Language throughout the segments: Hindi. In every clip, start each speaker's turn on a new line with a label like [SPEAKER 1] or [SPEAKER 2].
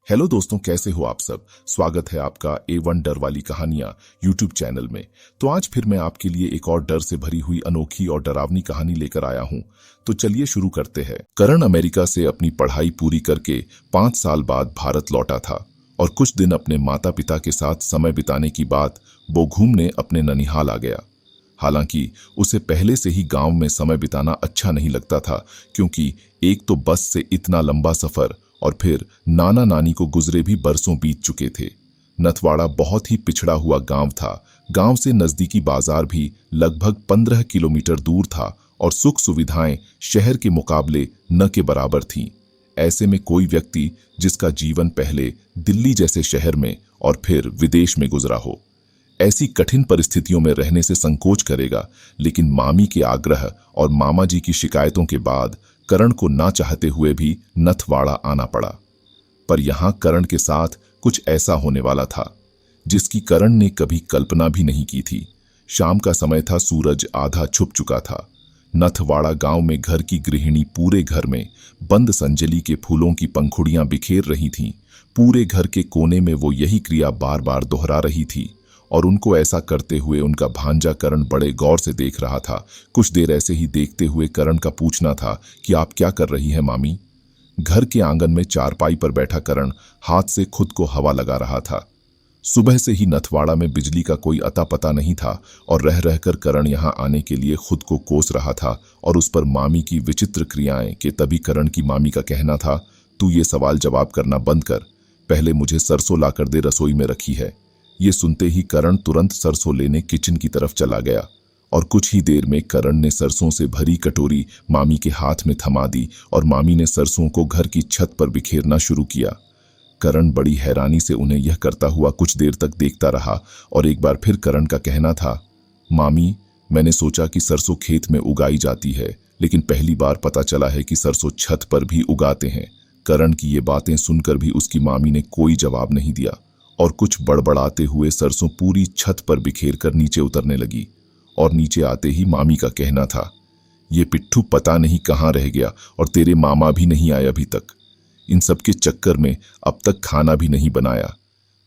[SPEAKER 1] हेलो दोस्तों, कैसे हो आप सब। स्वागत है आपका A1 डर वाली कहानियां यूट्यूब चैनल में। तो आज फिर मैं आपके लिए एक और डर से भरी हुई अनोखी और डरावनी कहानी लेकर आया हूं। तो चलिए शुरू करते हैं। करण अमेरिका से अपनी पढ़ाई पूरी करके 5 साल बाद भारत लौटा था और कुछ दिन अपने माता पिता के साथ समय बिताने की बात वो घूमने अपने ननिहाल आ गया। हालांकि उसे पहले से ही गांव में समय बिताना अच्छा नहीं लगता था, क्योंकि एक तो बस से इतना लंबा सफर और फिर नाना नानी को गुजरे भी बरसों बीत चुके थे। नथवाड़ा बहुत ही पिछड़ा हुआ गांव था। गांव से नजदीकी बाजार भी लगभग 15 किलोमीटर दूर था और सुख सुविधाएं शहर के मुकाबले न के बराबर थीं। ऐसे में कोई व्यक्ति जिसका जीवन पहले दिल्ली जैसे शहर में और फिर विदेश में गुजरा हो, ऐसी कठिन परिस्थितियों में रहने से संकोच करेगा। लेकिन मामी के आग्रह और मामा जी की शिकायतों के बाद करण को ना चाहते हुए भी नथवाड़ा आना पड़ा। पर यहां करण के साथ कुछ ऐसा होने वाला था जिसकी करण ने कभी कल्पना भी नहीं की थी। शाम का समय था, सूरज आधा छुप चुका था। नथवाड़ा गांव में घर की गृहिणी पूरे घर में बंद संजली के फूलों की पंखुड़ियां बिखेर रही थीं। पूरे घर के कोने में वो यही क्रिया बार बार दोहरा रही थी और उनको ऐसा करते हुए उनका भांजा करण बड़े गौर से देख रहा था। कुछ देर ऐसे ही देखते हुए करण का पूछना था कि आप क्या कर रही हैं मामी। घर के आंगन में चारपाई पर बैठा करण हाथ से खुद को हवा लगा रहा था। सुबह से ही नथवाड़ा में बिजली का कोई अता पता नहीं था और रह रहकर करण यहां आने के लिए खुद को कोस रहा था और उस पर मामी की विचित्र क्रियाएं कि तभी करण की मामी का कहना था, तू ये सवाल जवाब करना बंद कर, पहले मुझे सरसों लाकर दे, रसोई में रखी है। ये सुनते ही करण तुरंत सरसों लेने किचन की तरफ चला गया और कुछ ही देर में करण ने सरसों से भरी कटोरी मामी के हाथ में थमा दी और मामी ने सरसों को घर की छत पर बिखेरना शुरू किया। करण बड़ी हैरानी से उन्हें यह करता हुआ कुछ देर तक देखता रहा और एक बार फिर करण का कहना था, मामी, मैंने सोचा कि सरसों खेत में उगाई जाती है, लेकिन पहली बार पता चला है कि सरसों छत पर भी उगाते हैं। करण की ये बातें सुनकर भी उसकी मामी ने कोई जवाब नहीं दिया और कुछ बड़बड़ाते हुए सरसों पूरी छत पर बिखेर कर नीचे उतरने लगी। और नीचे आते ही मामी का कहना था, ये पिट्ठू पता नहीं कहाँ रह गया और तेरे मामा भी नहीं आए अभी तक। इन सब के चक्कर में अब तक खाना भी नहीं बनाया।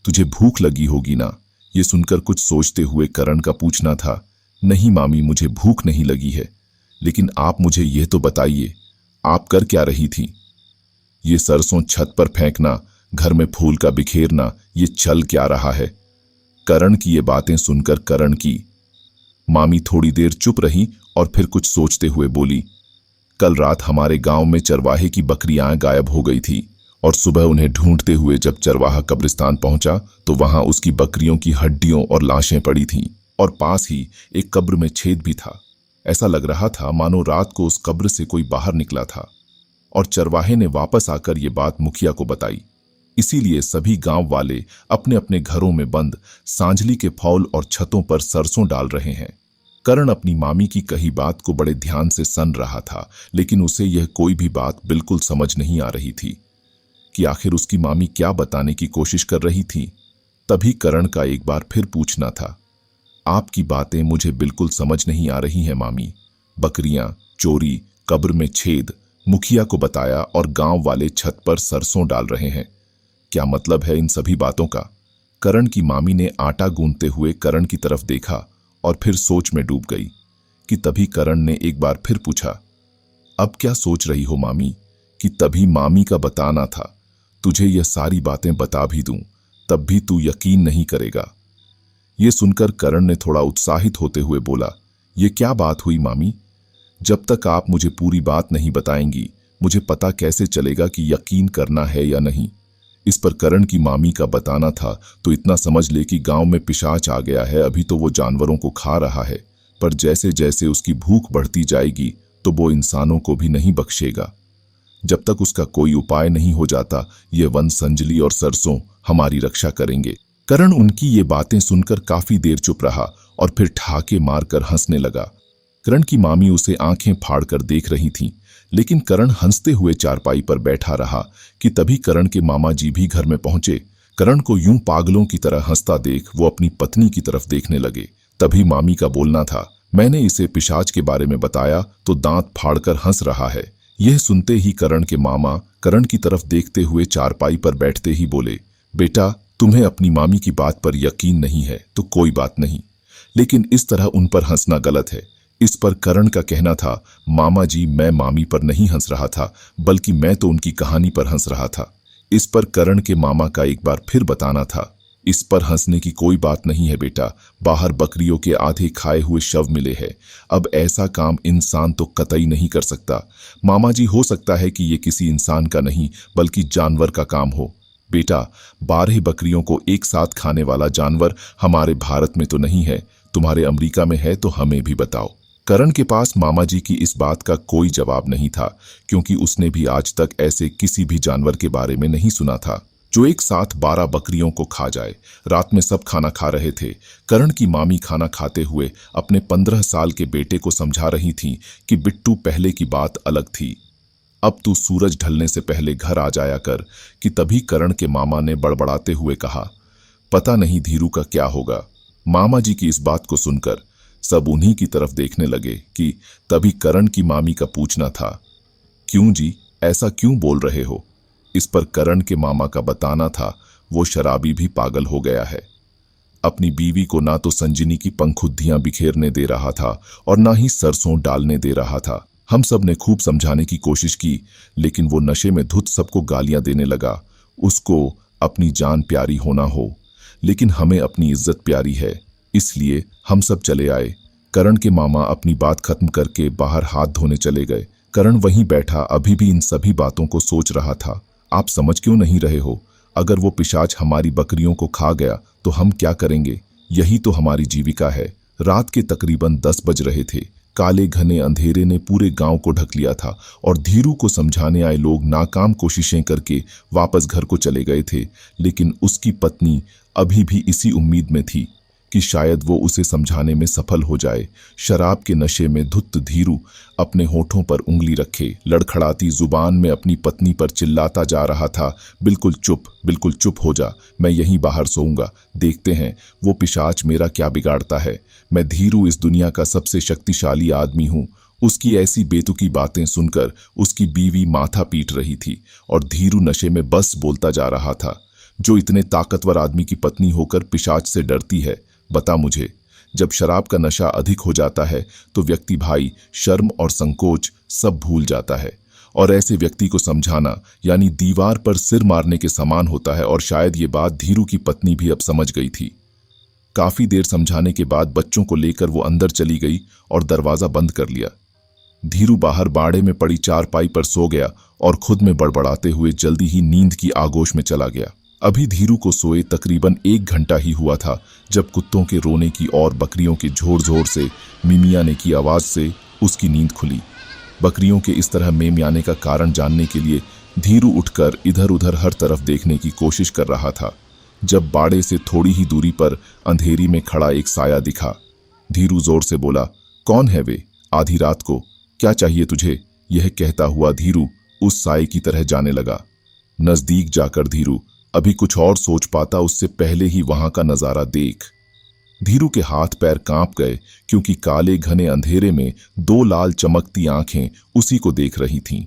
[SPEAKER 1] तुझे भूख लगी होगी ना। ये सुनकर कुछ सोचते हुए करण का पूछना था, नहीं मामी, मुझे भूख नहीं लगी है, लेकिन आप मुझे यह तो बताइए, आप कर क्या रही थी। ये सरसों छत पर फेंकना, घर में फूल का बिखेरना, ये चल क्या रहा है। करण की ये बातें सुनकर करण की मामी थोड़ी देर चुप रही और फिर कुछ सोचते हुए बोली, कल रात हमारे गांव में चरवाहे की बकरियां गायब हो गई थी और सुबह उन्हें ढूंढते हुए जब चरवाहा कब्रिस्तान पहुंचा तो वहां उसकी बकरियों की हड्डियों और लाशें पड़ी थीं और पास ही एक कब्र में छेद भी था। ऐसा लग रहा था मानो रात को उस कब्र से कोई बाहर निकला था और चरवाहे ने वापस आकर ये बात मुखिया को बताई। इसीलिए सभी गांव वाले अपने अपने घरों में बंद सांझली के फौल और छतों पर सरसों डाल रहे हैं। करण अपनी मामी की कही बात को बड़े ध्यान से सुन रहा था, लेकिन उसे यह कोई भी बात बिल्कुल समझ नहीं आ रही थी कि आखिर उसकी मामी क्या बताने की कोशिश कर रही थी। तभी करण का एक बार फिर पूछना था, आपकी बातें मुझे बिल्कुल समझ नहीं आ रही हैं मामी। बकरियां, चोरी, कब्र में छेद, मुखिया को बताया और गांव वाले छत पर सरसों डाल रहे हैं, क्या मतलब है इन सभी बातों का। करण की मामी ने आटा गूंथते हुए करण की तरफ देखा और फिर सोच में डूब गई कि तभी करण ने एक बार फिर पूछा, अब क्या सोच रही हो मामी। कि तभी मामी का बताना था, तुझे यह सारी बातें बता भी दूं तब भी तू यकीन नहीं करेगा। ये सुनकर करण ने थोड़ा उत्साहित होते हुए बोला, ये क्या बात हुई मामी। जब तक आप मुझे पूरी बात नहीं बताएंगी मुझे पता कैसे चलेगा कि यकीन करना है या नहीं। इस पर करण की मामी का बताना था, तो इतना समझ ले कि गांव में पिशाच आ गया है। अभी तो वो जानवरों को खा रहा है, पर जैसे जैसे उसकी भूख बढ़ती जाएगी तो वो इंसानों को भी नहीं बख्शेगा। जब तक उसका कोई उपाय नहीं हो जाता ये वन संजली और सरसों हमारी रक्षा करेंगे। करण उनकी ये बातें सुनकर काफी देर चुप रहा और फिर ठाके मारकर हंसने लगा। करण की मामी उसे आंखें फाड़कर देख रही थीं, लेकिन करण हंसते हुए चारपाई पर बैठा रहा कि तभी करण के मामा जी भी घर में पहुंचे। करण को यूं पागलों की तरह हंसता देख वो अपनी पत्नी की तरफ देखने लगे। तभी मामी का बोलना था, मैंने इसे पिशाच के बारे में बताया तो दांत फाड़कर हंस रहा है। यह सुनते ही करण के मामा करण की तरफ देखते हुए चारपाई पर बैठते ही बोले, बेटा तुम्हें अपनी मामी की बात पर यकीन नहीं है तो कोई बात नहीं, लेकिन इस तरह उन पर हंसना गलत है। इस पर करण का कहना था, मामा जी मैं मामी पर नहीं हंस रहा था, बल्कि मैं तो उनकी कहानी पर हंस रहा था। इस पर करण के मामा का एक बार फिर बताना था, इस पर हंसने की कोई बात नहीं है बेटा, बाहर बकरियों के आधे खाए हुए शव मिले हैं। अब ऐसा काम इंसान तो कतई नहीं कर सकता। मामा जी हो सकता है कि ये किसी इंसान का नहीं बल्कि जानवर का काम हो। बेटा 12 बकरियों को एक साथ खाने वाला जानवर हमारे भारत में तो नहीं है, तुम्हारे अमेरिका में है तो हमें भी बताओ। करण के पास मामा जी की इस बात का कोई जवाब नहीं था, क्योंकि उसने भी आज तक ऐसे किसी भी जानवर के बारे में नहीं सुना था जो एक साथ 12 बकरियों को खा जाए। रात में सब खाना खा रहे थे। करण की मामी खाना खाते हुए अपने 15 साल के बेटे को समझा रही थी कि बिट्टू पहले की बात अलग थी, अब तू सूरज ढलने से पहले घर आ जाया कर। कि तभी करण के मामा ने बड़बड़ाते हुए कहा, पता नहीं धीरू का क्या होगा। मामा जी की इस बात को सुनकर सब उन्हीं की तरफ देखने लगे कि तभी करण की मामी का पूछना था, क्यों जी ऐसा क्यों बोल रहे हो। इस पर करण के मामा का बताना था, वो शराबी भी पागल हो गया है। अपनी बीवी को ना तो संजिनी की पंखुद्दियां बिखेरने दे रहा था और ना ही सरसों डालने दे रहा था। हम सब ने खूब समझाने की कोशिश की, लेकिन वो नशे में धुत सबको गालियां देने लगा। उसको अपनी जान प्यारी होना हो, लेकिन हमें अपनी इज्जत प्यारी है, इसलिए हम सब चले आए। करण के मामा अपनी बात खत्म करके बाहर हाथ धोने चले गए। करण वहीं बैठा अभी भी इन सभी बातों को सोच रहा था। आप समझ क्यों नहीं रहे हो? अगर वो पिशाच हमारी बकरियों को खा गया तो हम क्या करेंगे? यही तो हमारी जीविका है। रात के तकरीबन 10 बज रहे थे। काले घने अंधेरे ने पूरे गांव को ढक लिया था और धीरू को समझाने आए लोग नाकाम कोशिशें करके वापस घर को चले गए थे, लेकिन उसकी पत्नी अभी भी इसी उम्मीद में थी कि शायद वो उसे समझाने में सफल हो जाए। शराब के नशे में धुत धीरू अपने होठों पर उंगली रखे लड़खड़ाती जुबान में अपनी पत्नी पर चिल्लाता जा रहा था, बिल्कुल चुप हो जा, मैं यहीं बाहर सोऊंगा, देखते हैं वो पिशाच मेरा क्या बिगाड़ता है। मैं धीरू इस दुनिया का सबसे शक्तिशाली आदमी हूं। उसकी ऐसी बेतुकी बातें सुनकर उसकी बीवी माथा पीट रही थी और धीरू नशे में बस बोलता जा रहा था, जो इतने ताकतवर आदमी की पत्नी होकर पिशाच से डरती है। बता मुझे, जब शराब का नशा अधिक हो जाता है तो व्यक्ति भाई शर्म और संकोच सब भूल जाता है, और ऐसे व्यक्ति को समझाना यानी दीवार पर सिर मारने के समान होता है। और शायद ये बात धीरू की पत्नी भी अब समझ गई थी। काफी देर समझाने के बाद बच्चों को लेकर वो अंदर चली गई और दरवाजा बंद कर लिया। धीरू बाहर बाड़े में पड़ी चारपाई पर सो गया और खुद में बड़बड़ाते हुए जल्दी ही नींद की आगोश में चला गया। अभी धीरू को सोए तकरीबन 1 घंटा ही हुआ था जब कुत्तों के रोने की और बकरियों के झोर-झोर से मिमियाने की आवाज से उसकी नींद खुली। बकरियों के इस तरह मेमियाने का कारण जानने के लिए धीरू उठकर इधर-उधर हर तरफ देखने की कोशिश कर रहा था, जब बाड़े से थोड़ी ही दूरी पर अंधेरी में खड़ा एक साया दिखा। धीरू जोर से बोला, कौन है वे? आधी रात को क्या चाहिए तुझे? यह कहता हुआ धीरू उस साये की तरह जाने लगा। नजदीक जाकर धीरू अभी कुछ और सोच पाता उससे पहले ही वहां का नजारा देख धीरू के हाथ पैर कांप गए, क्योंकि काले घने अंधेरे में 2 लाल चमकती आंखें उसी को देख रही थीं।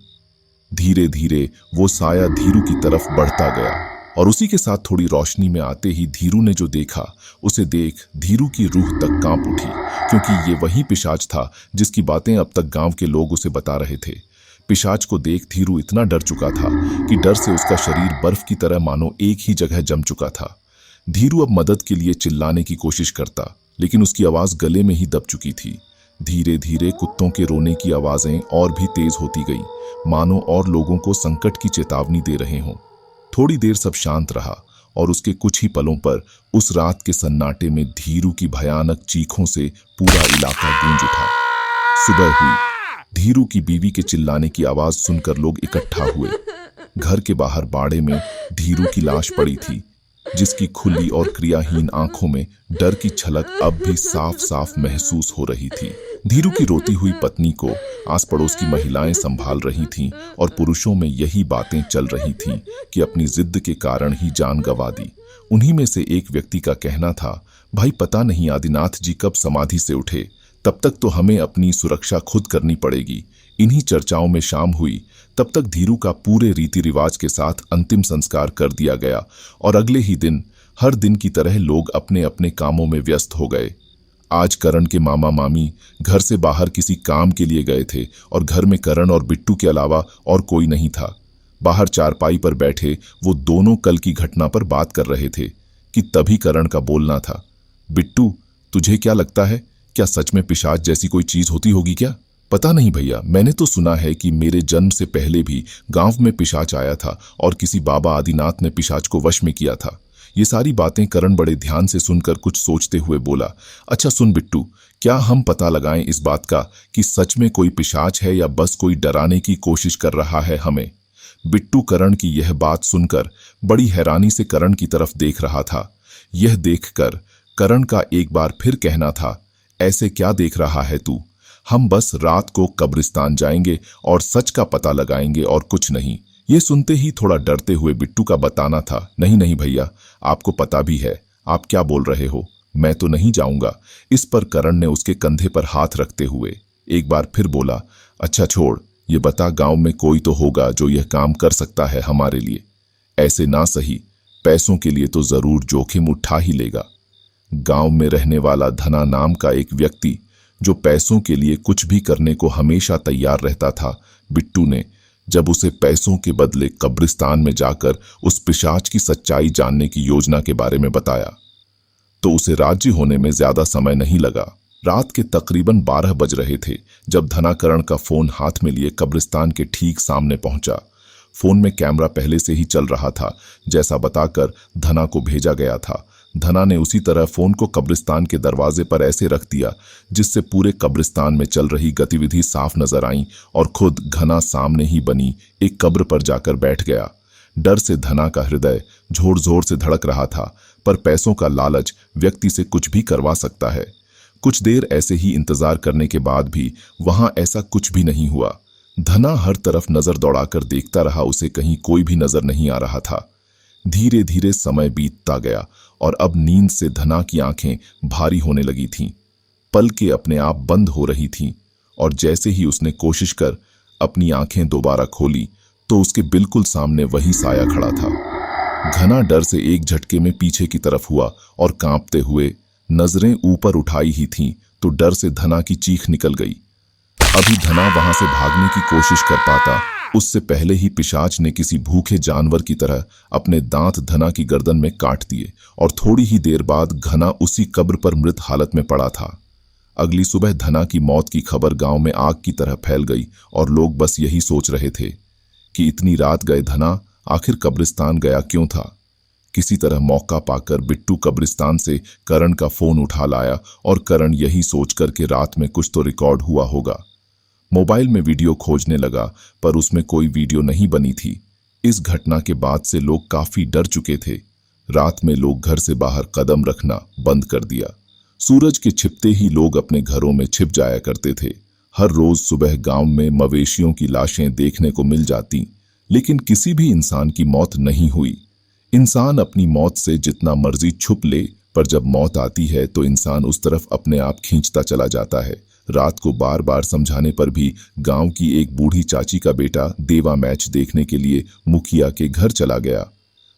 [SPEAKER 1] धीरे धीरे वो साया धीरू की तरफ बढ़ता गया और उसी के साथ थोड़ी रोशनी में आते ही धीरू ने जो देखा उसे देख धीरू की रूह तक कांप उठी, क्योंकि ये वही पिशाच था जिसकी बातें अब तक गांव के लोग उसे बता रहे थे। पिशाच को देख धीरू इतना डर चुका था कि डर से उसका शरीर बर्फ की तरह मानो एक ही जगह जम चुका था। धीरू अब मदद के लिए चिल्लाने की कोशिश करता, लेकिन उसकी आवाज गले में ही दब चुकी थी। धीरे धीरे कुत्तों के रोने की आवाजें और भी तेज होती गईं, मानो और लोगों को संकट की चेतावनी दे रहे हों। थोड़ी देर सब शांत रहा और उसके कुछ ही पलों पर उस रात के सन्नाटे में धीरू की भयानक चीखों से पूरा इलाका गूंज उठा। सुबह हुई। धीरू की बीवी के चिल्लाने की आवाज सुनकर लोग इकट्ठा हुए। घर के बाहर बाड़े में धीरू की लाश पड़ी थी, जिसकी खुली और क्रियाहीन आंखों में डर की झलक अब भी साफ साफ महसूस हो रही थी। धीरू की रोती हुई पत्नी को आस पड़ोस की महिलाएं संभाल रही थीं और पुरुषों में यही बातें चल रही थीं कि अपनी जिद के कारण ही जान गंवा दी। उन्हीं में से एक व्यक्ति का कहना था, भाई पता नहीं आदिनाथ जी कब समाधि से उठे, तब तक तो हमें अपनी सुरक्षा खुद करनी पड़ेगी। इन्हीं चर्चाओं में शाम हुई। तब तक धीरू का पूरे रीति रिवाज के साथ अंतिम संस्कार कर दिया गया और अगले ही दिन हर दिन की तरह लोग अपने अपने कामों में व्यस्त हो गए। आज करण के मामा मामी घर से बाहर किसी काम के लिए गए थे और घर में करण और बिट्टू के अलावा और कोई नहीं था। बाहर चारपाई पर बैठे वो दोनों कल की घटना पर बात कर रहे थे कि तभी करण का बोलना था, बिट्टू तुझे क्या लगता है, क्या सच में पिशाच जैसी कोई चीज होती होगी क्या? पता नहीं भैया, मैंने तो सुना है कि मेरे जन्म से पहले भी गांव में पिशाच आया था और किसी बाबा आदिनाथ ने पिशाच को वश में किया था। ये सारी बातें करण बड़े ध्यान से सुनकर कुछ सोचते हुए बोला, अच्छा सुन बिट्टू, क्या हम पता लगाएं इस बात का कि सच में कोई पिशाच है या बस कोई डराने की कोशिश कर रहा है हमें? बिट्टू करण की यह बात सुनकर बड़ी हैरानी से करण की तरफ देख रहा था। यह देखकर करण का एक बार फिर कहना था, ऐसे क्या देख रहा है तू? हम बस रात को कब्रिस्तान जाएंगे और सच का पता लगाएंगे और कुछ नहीं। ये सुनते ही थोड़ा डरते हुए बिट्टू का बताना था, नहीं नहीं भैया, आपको पता भी है, आप क्या बोल रहे हो, मैं तो नहीं जाऊंगा। इस पर करण ने उसके कंधे पर हाथ रखते हुए एक बार फिर बोला, अच्छा छोड़, ये बता गांव में कोई तो होगा जो यह काम कर सकता है हमारे लिए। ऐसे ना सही, पैसों के लिए तो जरूर जोखिम उठा ही लेगा। गांव में रहने वाला धना नाम का एक व्यक्ति जो पैसों के लिए कुछ भी करने को हमेशा तैयार रहता था, बिट्टू ने जब उसे पैसों के बदले कब्रिस्तान में जाकर उस पिशाच की सच्चाई जानने की योजना के बारे में बताया तो उसे राजी होने में ज्यादा समय नहीं लगा। रात के तकरीबन 12 बज रहे थे जब धनाकरण का फोन हाथ में लिए कब्रिस्तान के ठीक सामने पहुंचा। फोन में कैमरा पहले से ही चल रहा था, जैसा बताकर धना को भेजा गया था। धना ने उसी तरह फोन को कब्रिस्तान के दरवाजे पर ऐसे रख दिया जिससे पूरे कब्रिस्तान में चल रही गतिविधि साफ नजर आई और खुद घना सामने ही बनी एक कब्र पर जाकर बैठ गया। डर से धना का हृदय जोर जोर से धड़क रहा था, पर पैसों का लालच व्यक्ति से कुछ भी करवा सकता है। कुछ देर ऐसे ही इंतजार करने के बाद भी वहां ऐसा कुछ भी नहीं हुआ। धना हर तरफ नजर दौड़ाकर देखता रहा, उसे कहीं कोई भी नजर नहीं आ रहा था। धीरे धीरे समय बीतता गया और अब नींद से धना की आंखें भारी होने लगी थीं। पलकें अपने आप बंद हो रही थीं और जैसे ही उसने कोशिश कर अपनी आंखें दोबारा खोली तो उसके बिल्कुल सामने वही साया खड़ा था। घना डर से एक झटके में पीछे की तरफ हुआ और कांपते हुए नजरें ऊपर उठाई ही थीं तो डर से धना की चीख निकल गई। अभी धना वहां से भागने की कोशिश कर पाता, उससे पहले ही पिशाच ने किसी भूखे जानवर की तरह अपने दांत धना की गर्दन में काट दिए और थोड़ी ही देर बाद घना उसी कब्र पर मृत हालत में पड़ा था। अगली सुबह धना की मौत की खबर गांव में आग की तरह फैल गई और लोग बस यही सोच रहे थे कि इतनी रात गए धना आखिर कब्रिस्तान गया क्यों था। किसी तरह मौका पाकर बिट्टू कब्रिस्तान से करण का फोन उठा लाया और करण यही सोचकर कि रात में कुछ तो रिकॉर्ड हुआ होगा। मोबाइल में वीडियो खोजने लगा पर उसमें कोई वीडियो नहीं बनी थी। इस घटना के बाद से लोग काफी डर चुके थे। रात में लोग घर से बाहर कदम रखना बंद कर दिया। सूरज के छिपते ही लोग अपने घरों में छिप जाया करते थे। हर रोज सुबह गांव में मवेशियों की लाशें देखने को मिल जाती, लेकिन किसी भी इंसान की मौत नहीं हुई। इंसान अपनी मौत से जितना मर्जी छुप ले, पर जब मौत आती है तो इंसान उस तरफ अपने आप खींचता चला जाता है। रात को बार बार समझाने पर भी गांव की एक बूढ़ी चाची का बेटा देवा मैच देखने के लिए मुखिया के घर चला गया।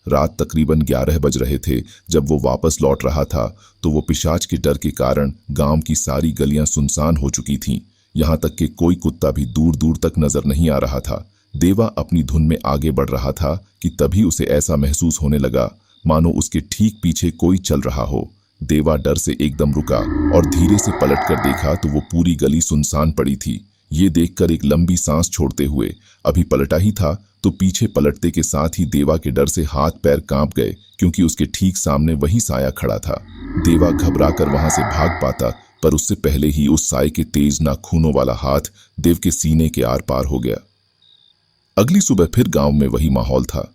[SPEAKER 1] रात तकरीबन 11 बज रहे थे। जब वो वापस लौट रहा था तो वो पिशाच के डर के कारण गांव की सारी गलियां सुनसान हो चुकी थीं। यहां तक कि कोई कुत्ता भी दूर दूर तक नजर नहीं आ रहा था। देवा अपनी धुन में आगे बढ़ रहा था कि तभी उसे ऐसा महसूस होने लगा मानो उसके ठीक पीछे कोई चल रहा हो। देवा डर से एकदम रुका और धीरे से पलटकर देखा तो वो पूरी गली सुनसान पड़ी थी। ये देखकर एक लंबी सांस छोड़ते हुए अभी पलटा ही था तो पीछे पलटते के साथ ही देवा के डर से हाथ पैर कांप गए, क्योंकि उसके ठीक सामने वही साया खड़ा था। देवा घबराकर वहां से भाग पाता, पर उससे पहले ही उस साये के तेज नाखूनों वाला हाथ देव के सीने के आर पार हो गया। अगली सुबह फिर गांव में वही माहौल था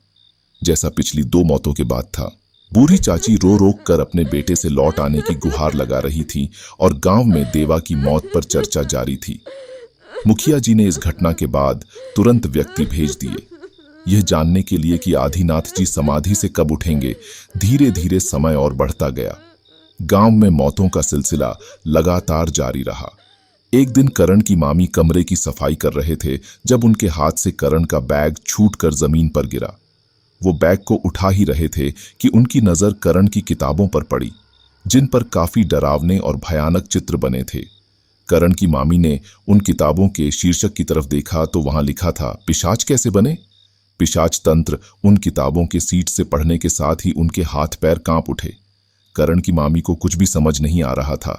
[SPEAKER 1] जैसा पिछली 2 मौतों के बाद था। बूढ़ी चाची रो रो कर अपने बेटे से लौट आने की गुहार लगा रही थी और गांव में देवा की मौत पर चर्चा जारी थी। मुखिया जी ने इस घटना के बाद तुरंत व्यक्ति भेज दिए, यह जानने के लिए कि आदिनाथ जी समाधि से कब उठेंगे। धीरे धीरे समय और बढ़ता गया। गांव में मौतों का सिलसिला लगातार जारी रहा। एक दिन करण की मामी कमरे की सफाई कर रहे थे जब उनके हाथ से करण का बैग छूटकर जमीन पर गिरा। वो बैग को उठा ही रहे थे कि उनकी नजर करण की किताबों पर पड़ी, जिन पर काफी डरावने और भयानक चित्र बने थे। करण की मामी ने उन किताबों के शीर्षक की तरफ देखा तो वहां लिखा था, पिशाच कैसे बने। पिशाच तंत्र उन किताबों के सीट से पढ़ने के साथ ही उनके हाथ पैर कांप उठे। करण की मामी को कुछ भी समझ नहीं आ रहा था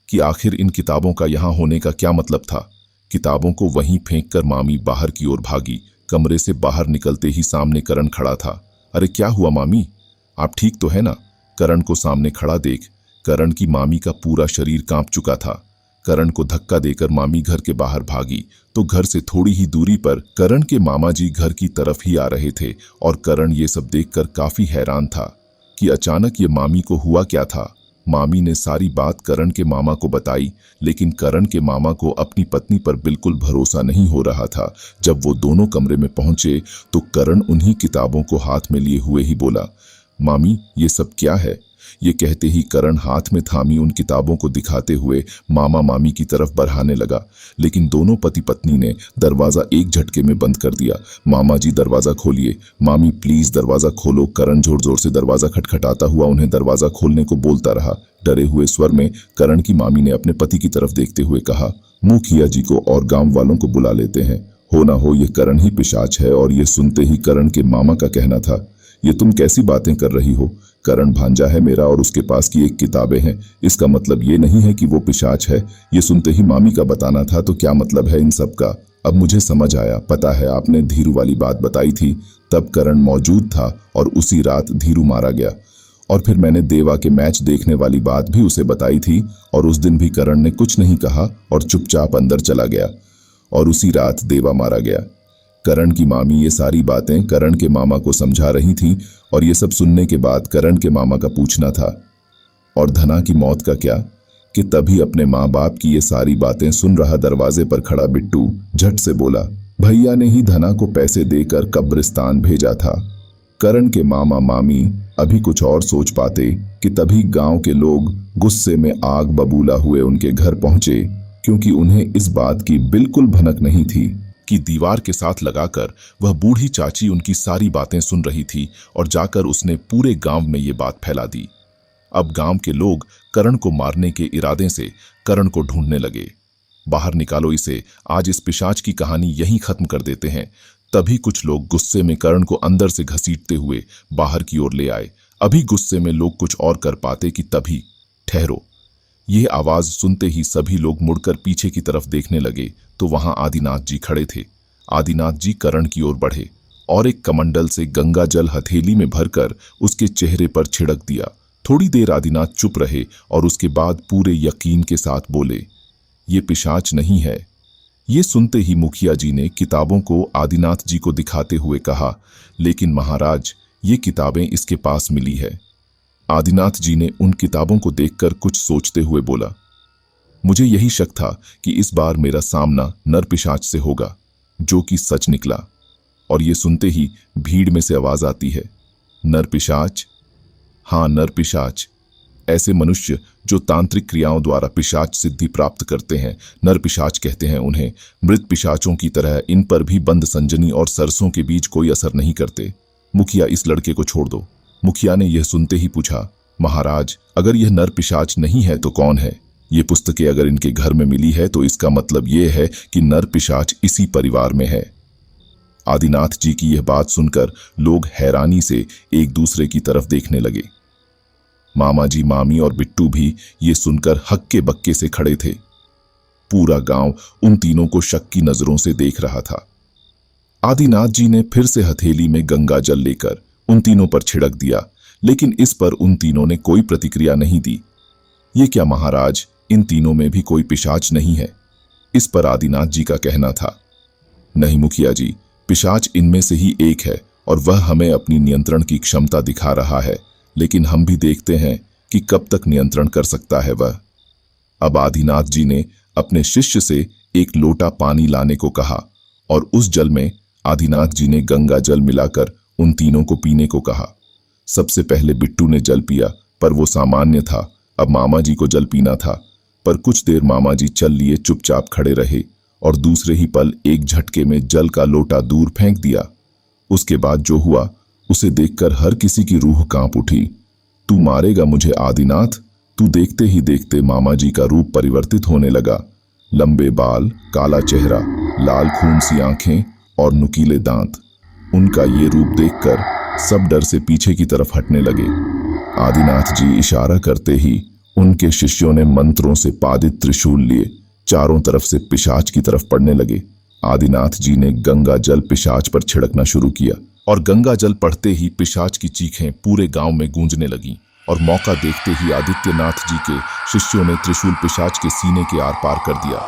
[SPEAKER 1] कि आखिर इन किताबों का यहां होने का क्या मतलब था। किताबों को वहीं फेंककर मामी बाहर की ओर भागी। कमरे से बाहर निकलते ही सामने करण खड़ा था। अरे क्या हुआ मामी, आप ठीक तो है ना? करण को सामने खड़ा देख करण की मामी का पूरा शरीर कांप चुका था। करण को धक्का देकर मामी घर के बाहर भागी तो घर से थोड़ी ही दूरी पर करण के मामा जी घर की तरफ ही आ रहे थे और करण ये सब देखकर काफी हैरान था कि अचानक ये मामी को हुआ क्या था। मामी ने सारी बात करण के मामा को बताई, लेकिन करण के मामा को अपनी पत्नी पर बिल्कुल भरोसा नहीं हो रहा था। जब वो दोनों कमरे में पहुंचे तो करण उन्हीं किताबों को हाथ में लिए हुए ही बोला, मामी ये सब क्या है? ये कहते ही करण हाथ में थामी उन किताबों को दिखाते हुए मामा मामी की तरफ बढ़ाने लगा, लेकिन दोनों पति पत्नी ने दरवाजा एक झटके में बंद कर दिया। मामा जी दरवाजा खोलिए, मामी प्लीज दरवाजा खोलो। करण जोर जोर से दरवाजा खटखटाता हुआ उन्हें दरवाजा खोलने को बोलता रहा। डरे हुए स्वर में करण की मामी ने अपने पति की तरफ देखते हुए कहा, मुखिया जी को और गांव वालों को बुला लेते हैं, हो ना हो ये करण ही पिशाच है। और ये सुनते ही करण के मामा का कहना था, ये तुम कैसी बातें कर रही हो? करण भांजा है मेरा और उसके पास की एक किताबें हैं, इसका मतलब ये नहीं है कि वो पिशाच है। ये सुनते ही मामी का बताना था, तो क्या मतलब है इन सब का? अब मुझे समझ आया। पता है आपने धीरू वाली बात बताई थी, तब करण मौजूद था और उसी रात धीरू मारा गया। और फिर मैंने देवा के मैच देखने वाली बात भी उसे बताई थी और उस दिन भी करण ने कुछ नहीं कहा और चुपचाप अंदर चला गया और उसी रात देवा मारा गया। करण की मामी ये सारी बातें करण के मामा को समझा रही थी और ये सब सुनने के बाद करण के मामा का पूछना था, और धना की मौत का क्या? कि तभी अपने माँ बाप की ये सारी बातें सुन रहा दरवाजे पर खड़ा बिट्टू झट से बोला, भैया ने ही धना को पैसे देकर कब्रिस्तान भेजा था। करण के मामा मामी अभी कुछ और सोच पाते कि तभी गांव के लोग गुस्से में आग बबूला हुए उनके घर पहुंचे, क्योंकि उन्हें इस बात की बिल्कुल भनक नहीं थी कि दीवार के साथ लगाकर वह बूढ़ी चाची उनकी सारी बातें सुन रही थी और जाकर उसने पूरे गांव में ये बात फैला दी। अब गांव के लोग करण को मारने के इरादे से करण को ढूंढने लगे। बाहर निकालो इसे, आज इस पिशाच की कहानी यहीं खत्म कर देते हैं। तभी कुछ लोग गुस्से में करण को अंदर से घसीटते हुए बाहर की ओर ले आए। अभी गुस्से में लोग कुछ और कर पाते कि तभी ठहरो, यह आवाज सुनते ही सभी लोग मुड़कर पीछे की तरफ देखने लगे तो वहां आदिनाथ जी खड़े थे। आदिनाथ जी करण की ओर बढ़े और एक कमंडल से गंगा जल हथेली में भरकर उसके चेहरे पर छिड़क दिया। थोड़ी देर आदिनाथ चुप रहे और उसके बाद पूरे यकीन के साथ बोले, ये पिशाच नहीं है। ये सुनते ही मुखिया जी ने किताबों को आदिनाथ जी को दिखाते हुए कहा, लेकिन महाराज ये किताबें इसके पास मिली है। आदिनाथ जी ने उन किताबों को देखकर कुछ सोचते हुए बोला, मुझे यही शक था कि इस बार मेरा सामना नर पिशाच से होगा, जो कि सच निकला। और ये सुनते ही भीड़ में से आवाज आती है, नर पिशाच? हाँ, नर पिशाच। ऐसे मनुष्य जो तांत्रिक क्रियाओं द्वारा पिशाच सिद्धि प्राप्त करते हैं, नर पिशाच कहते हैं उन्हें। मृत पिशाचों की तरह इन पर भी बंद संजनी और सरसों के बीज कोई असर नहीं करते। मुखिया इस लड़के को छोड़ दो। मुखिया ने यह सुनते ही पूछा, महाराज अगर यह नर पिशाच नहीं है तो कौन है? ये पुस्तकें अगर इनके घर में मिली है तो इसका मतलब यह है कि नर पिशाच इसी परिवार में है। आदिनाथ जी की यह बात सुनकर लोग हैरानी से एक दूसरे की तरफ देखने लगे। मामा जी, मामी और बिट्टू भी ये सुनकर हक्के बक्के से खड़े थे। पूरा गांव उन तीनों को शक की नजरों से देख रहा था। आदिनाथ जी ने फिर से हथेली में गंगा जल लेकर उन तीनों पर छिड़क दिया, लेकिन इस पर उन तीनों ने कोई प्रतिक्रिया नहीं दी। ये क्या महाराज, इन तीनों में भी कोई पिशाच नहीं है? इस पर आदिनाथ जी का कहना था, नहीं मुखिया जी, पिशाच इनमें से ही एक है और वह हमें अपनी नियंत्रण की क्षमता दिखा रहा है, लेकिन हम भी देखते हैं कि कब तक नियंत्रण कर सकता है वह। अब आदिनाथ जी ने अपने शिष्य से एक लोटा पानी लाने को कहा और उस जल में आदिनाथ जी ने गंगा जल मिलाकर उन तीनों को पीने को कहा। सबसे पहले बिट्टू ने जल पिया, पर वो सामान्य था। अब मामा जी को जल पीना था, पर कुछ देर मामा जी चल लिए चुपचाप खड़े रहे और दूसरे ही पल एक झटके में जल का लोटा दूर फेंक दिया। उसके बाद जो हुआ उसे देखकर हर किसी की रूह कांप उठी। तू मारेगा मुझे आदिनाथ? तू देखते ही देखते मामा जी का रूप परिवर्तित होने लगा। लंबे बाल, काला चेहरा, लाल खून सी आंखें और नुकीले दांत। उनका ये रूप देखकर सब डर से पीछे की तरफ हटने लगे। आदिनाथ जी इशारा करते ही उनके शिष्यों ने मंत्रों से पादित त्रिशूल लिए चारों तरफ से पिशाच की तरफ पड़ने लगे। आदिनाथ जी ने गंगा जल पिशाच पर छिड़कना शुरू किया और गंगा जल पड़ते ही पिशाच की चीखें पूरे गांव में गूंजने लगीं और मौका देखते ही आदित्यनाथ जी के शिष्यों ने त्रिशूल पिशाच के सीने के आर पार कर दिया।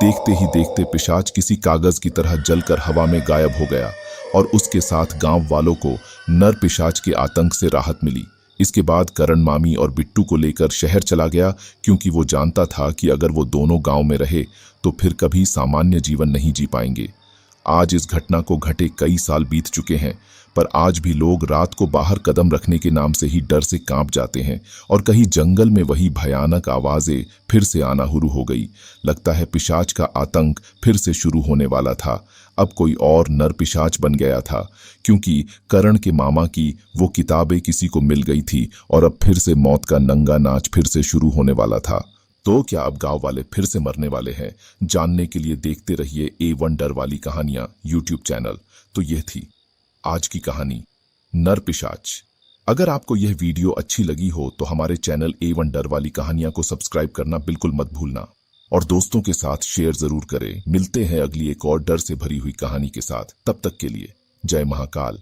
[SPEAKER 1] देखते ही देखते पिशाच किसी कागज की तरह जलकर हवा में गायब हो गया और उसके साथ गांव वालों को नर पिशाच के आतंक से राहत मिली। इसके बाद करण मामी और बिट्टू को लेकर शहर चला गया, क्योंकि वो जानता था कि अगर वो दोनों गांव में रहे तो फिर कभी सामान्य जीवन नहीं जी पाएंगे। आज इस घटना को घटे कई साल बीत चुके हैं, पर आज भी लोग रात को बाहर कदम रखने के नाम से ही डर से कांप जाते हैं और कहीं जंगल में वही भयानक आवाजें फिर से आना शुरू हो गई। लगता है पिशाच का आतंक फिर से शुरू होने वाला था। अब कोई और नर पिशाच बन गया था, क्योंकि करण के मामा की वो किताबें किसी को मिल गई थी और अब फिर से मौत का नंगा नाच फिर से शुरू होने वाला था। तो क्या अब गांव वाले फिर से मरने वाले हैं? जानने के लिए देखते रहिए A1 डर वाली कहानियां यूट्यूब चैनल। तो यह थी आज की कहानी, नर पिशाच। अगर आपको यह वीडियो अच्छी लगी हो तो हमारे चैनल A1 डर वाली कहानियां को सब्सक्राइब करना बिल्कुल मत भूलना और दोस्तों के साथ शेयर जरूर करें। मिलते हैं अगली एक और डर से भरी हुई कहानी के साथ। तब तक के लिए जय महाकाल।